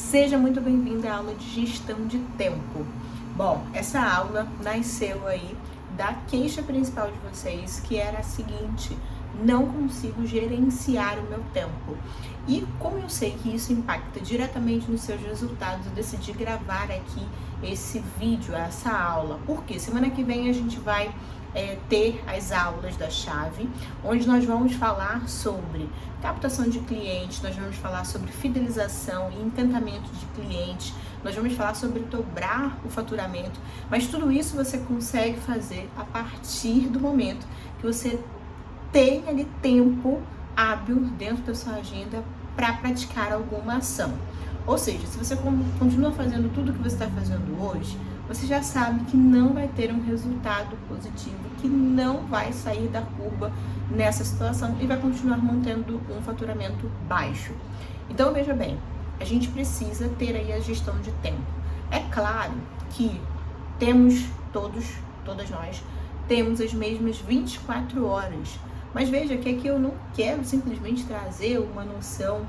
Seja muito bem-vinda à aula de gestão de tempo. Bom, essa aula nasceu aí da queixa principal de vocês, que era a seguinte: não consigo gerenciar o meu tempo. E como eu sei que isso impacta diretamente nos seus resultados, eu decidi gravar aqui esse vídeo, essa aula. Porque semana que vem a gente vai ter as aulas da chave, onde nós vamos falar sobre captação de clientes, nós vamos falar sobre fidelização e encantamento de clientes, nós vamos falar sobre dobrar o faturamento, mas tudo isso você consegue fazer a partir do momento que você tem ali tempo hábil dentro da sua agenda para praticar alguma ação. Ou seja, se você continua fazendo tudo o que você está fazendo hoje, você já sabe que não vai ter um resultado positivo, que não vai sair da curva nessa situação e vai continuar mantendo um faturamento baixo. Então veja bem, a gente precisa ter aí a gestão de tempo. É claro que todas nós, temos as mesmas 24 horas. Mas veja que aqui eu não quero simplesmente trazer uma noção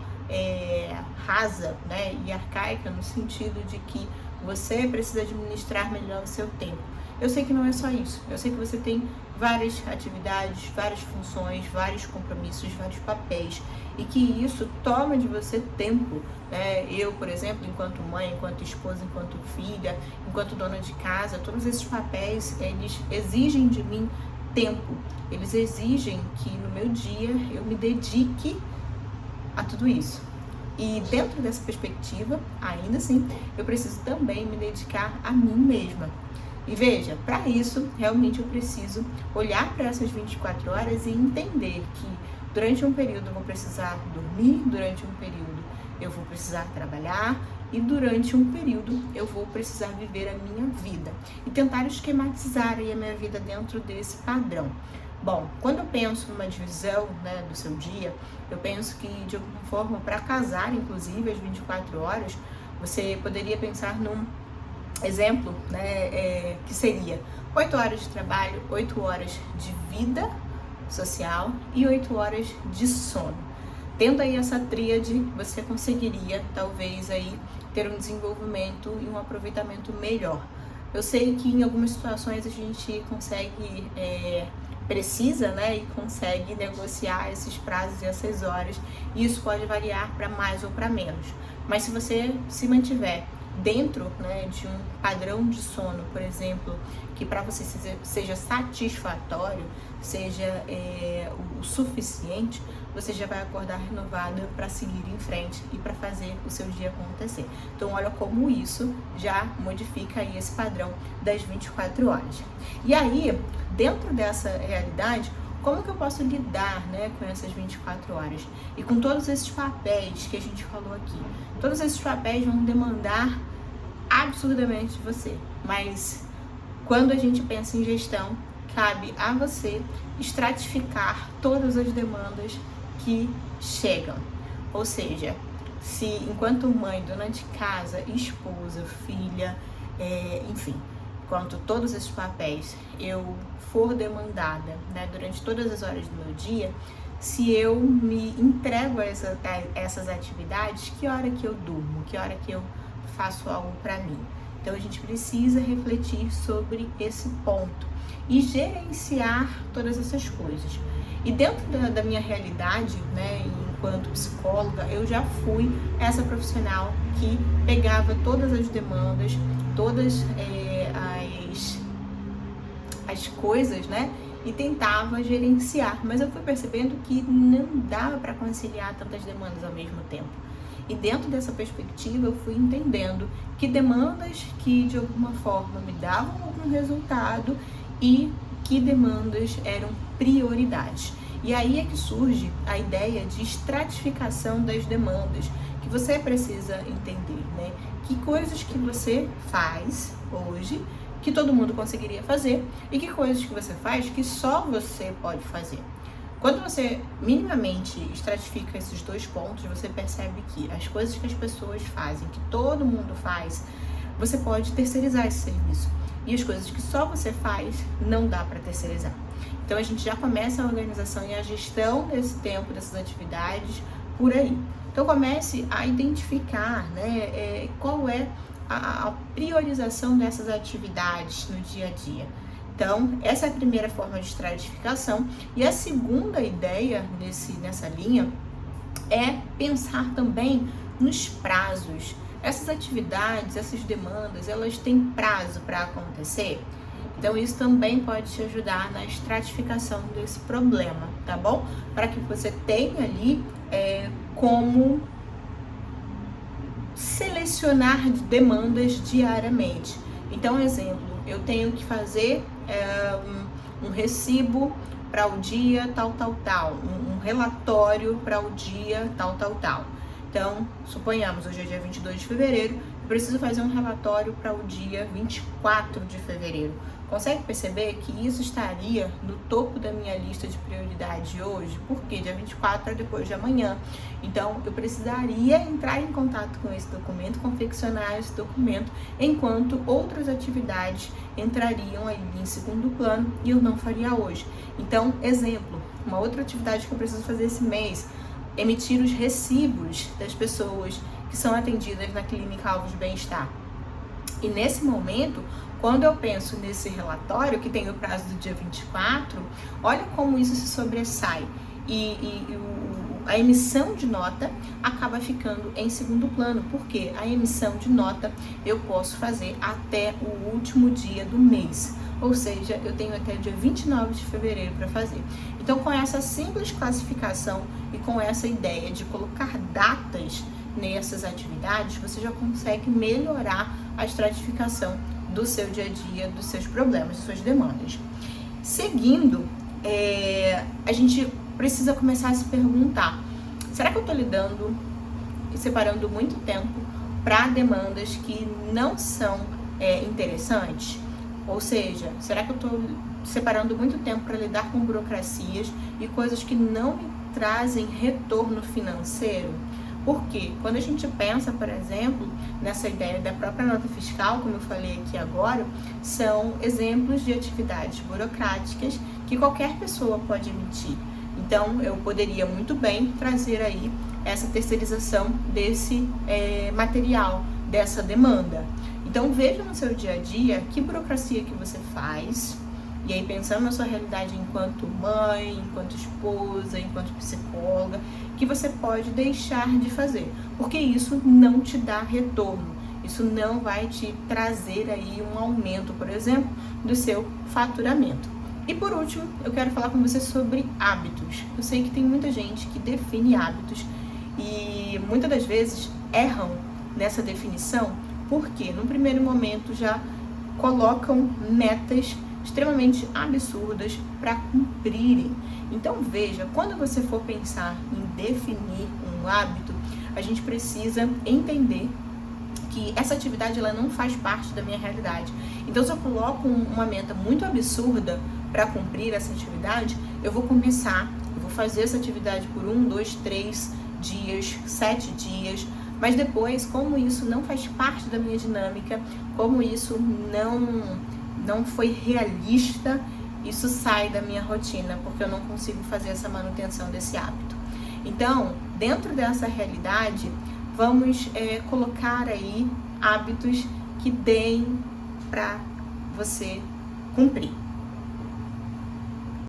rasa, né, e arcaica, no sentido de que você precisa administrar melhor o seu tempo. Eu sei que não é só isso. Eu sei que você tem várias atividades, várias funções, vários compromissos, vários papéis, e que isso toma de você tempo. Eu, por exemplo, enquanto mãe, enquanto esposa, enquanto filha, enquanto dona de casa, todos esses papéis, eles exigem de mim tempo. Eles exigem que no meu dia eu me dedique a tudo isso. E dentro dessa perspectiva, ainda assim, eu preciso também me dedicar a mim mesma. E veja, para isso, realmente eu preciso olhar para essas 24 horas e entender que durante um período eu vou precisar dormir, durante um período eu vou precisar trabalhar e durante um período eu vou precisar viver a minha vida. E tentar esquematizar aí a minha vida dentro desse padrão. Bom, quando eu penso numa divisão, né, do seu dia, eu penso que de alguma forma, para casar inclusive as 24 horas, você poderia pensar num exemplo, né, que seria 8 horas de trabalho, 8 horas de vida social e 8 horas de sono. Tendo aí essa tríade, você conseguiria talvez aí ter um desenvolvimento e um aproveitamento melhor. Eu sei que em algumas situações a gente precisa, né, e consegue negociar esses prazos e essas horas, e isso pode variar para mais ou para menos. Mas se você se mantiver dentro, né, de um padrão de sono, por exemplo, que para você seja satisfatório, seja o suficiente, você já vai acordar renovado para seguir em frente e para fazer o seu dia acontecer. Então olha como isso já modifica aí esse padrão das 24 horas. E aí, dentro dessa realidade, como que eu posso lidar, né, com essas 24 horas? E com todos esses papéis que a gente falou aqui. Todos esses papéis vão demandar absurdamente de você. Mas quando a gente pensa em gestão, cabe a você estratificar todas as demandas que chegam. Ou seja, se enquanto mãe, dona de casa, esposa, filha, enfim, enquanto todos esses papéis eu for demandada, né, durante todas as horas do meu dia, se eu me entrego a essas atividades, que hora que eu durmo, que hora que eu faço algo para mim? Então a gente precisa refletir sobre esse ponto e gerenciar todas essas coisas. E dentro da minha realidade, né, enquanto psicóloga, eu já fui essa profissional que pegava todas as demandas, todas as coisas, né, e tentava gerenciar, mas eu fui percebendo que não dava para conciliar tantas demandas ao mesmo tempo. E dentro dessa perspectiva eu fui entendendo que demandas que de alguma forma me davam algum resultado e que demandas eram prioridades. E aí é que surge a ideia de estratificação das demandas, que você precisa entender, né? Que coisas que você faz hoje que todo mundo conseguiria fazer e que coisas que você faz que só você pode fazer. Quando você minimamente estratifica esses dois pontos, você percebe que as coisas que as pessoas fazem, que todo mundo faz, você pode terceirizar esse serviço. E as coisas que só você faz, não dá para terceirizar. Então a gente já começa a organização e a gestão desse tempo, dessas atividades, por aí. Então comece a identificar, né, qual é a priorização dessas atividades no dia a dia. Então, essa é a primeira forma de estratificação. E a segunda ideia nessa linha é pensar também nos prazos. Essas atividades, essas demandas, elas têm prazo para acontecer? Então, isso também pode te ajudar na estratificação desse problema, tá bom? Para que você tenha ali como selecionar demandas diariamente. Então, exemplo, eu tenho que fazer um recibo para o dia tal, um relatório para o dia tal. Então, suponhamos, hoje é dia 22 de fevereiro, eu preciso fazer um relatório para o dia 24 de fevereiro. Consegue perceber que isso estaria no topo da minha lista de prioridade hoje? Porque dia 24 é depois de amanhã. Então, eu precisaria entrar em contato com esse documento, confeccionar esse documento, enquanto outras atividades entrariam aí em segundo plano e eu não faria hoje. Então, exemplo, uma outra atividade que eu preciso fazer esse mês, emitir os recibos das pessoas que são atendidas na Clínica Alvos Bem-Estar. E nesse momento, quando eu penso nesse relatório, que tem o prazo do dia 24, olha como isso se sobressai. A emissão de nota acaba ficando em segundo plano, porque a emissão de nota eu posso fazer até o último dia do mês. Ou seja, eu tenho até dia 29 de fevereiro para fazer. Então, com essa simples classificação e com essa ideia de colocar datas nessas atividades, você já consegue melhorar a estratificação do seu dia a dia, dos seus problemas, das suas demandas. Seguindo, a gente precisa começar a se perguntar, será que eu estou lidando e separando muito tempo para demandas que não são interessantes? Ou seja, será que eu estou separando muito tempo para lidar com burocracias e coisas que não me trazem retorno financeiro? Porque quando a gente pensa, por exemplo, nessa ideia da própria nota fiscal, como eu falei aqui agora, são exemplos de atividades burocráticas que qualquer pessoa pode emitir. Então, eu poderia muito bem trazer aí essa terceirização desse material, dessa demanda. Então, veja no seu dia a dia que burocracia que você faz, e aí pensando na sua realidade enquanto mãe, enquanto esposa, enquanto psicóloga, que você pode deixar de fazer, porque isso não te dá retorno, isso não vai te trazer aí um aumento, por exemplo, do seu faturamento. E por último, eu quero falar com você sobre hábitos. Eu sei que tem muita gente que define hábitos e muitas das vezes erram nessa definição, porque no primeiro momento já colocam metas extremamente absurdas para cumprirem. Então veja, quando você for pensar em definir um hábito, a gente precisa entender que essa atividade ela não faz parte da minha realidade. Então se eu coloco uma meta muito absurda para cumprir essa atividade, eu vou fazer essa atividade por 1, 2, 3 dias, 7 dias, mas depois, como isso não faz parte da minha dinâmica, como isso não foi realista, isso sai da minha rotina, porque eu não consigo fazer essa manutenção desse hábito. Então, dentro dessa realidade, vamos colocar aí hábitos que deem para você cumprir.